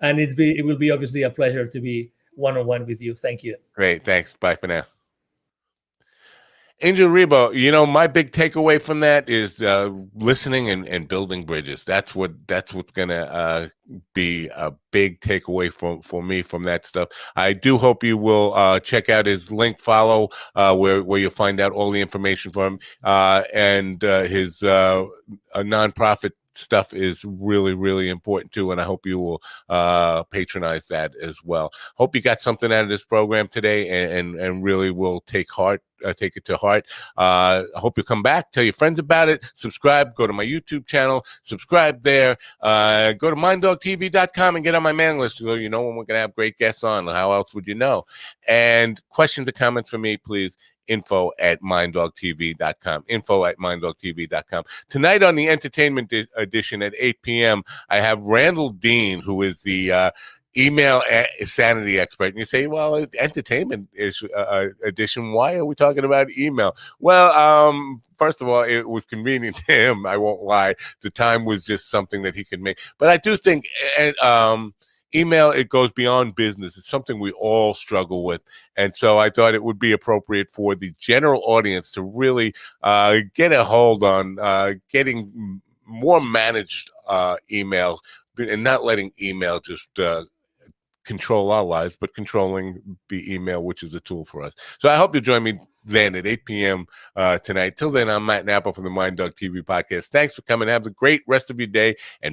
And it will be obviously a pleasure to be one-on-one with you. Thank you. Great. Thanks. Bye for now. Angel Ribo, my big takeaway from that is listening and building bridges. That's what's gonna be a big takeaway for me from that stuff. I do hope you will check out his link follow where you'll find out all the information from him and his nonprofit stuff is really, really important too, and I hope you will patronize that as well. Hope you got something out of this program today and really will take it to heart. I hope you come back, tell your friends about it, subscribe, go to my YouTube channel, subscribe there, go to minddogtv.com and get on my mailing list so you know when we're going to have great guests on. How else would you know? And questions or comments for me, please, info@minddogtv.com. info@minddogtv.com. Tonight on the entertainment edition at 8 p.m., I have Randall Dean, who is the email sanity expert. And you say, well, entertainment edition, why are we talking about email? Well, first of all, it was convenient to him. I won't lie. The time was just something that he could make. But I do think email, it goes beyond business. It's something we all struggle with. And so I thought it would be appropriate for the general audience to really get a hold on getting more managed email and not letting email just control our lives, but controlling the email, which is a tool for us. So I hope you join me then at 8 p.m. Tonight. Till then, I'm Matt Napa from the Mind Dog TV podcast. Thanks for coming. Have a great rest of your day. And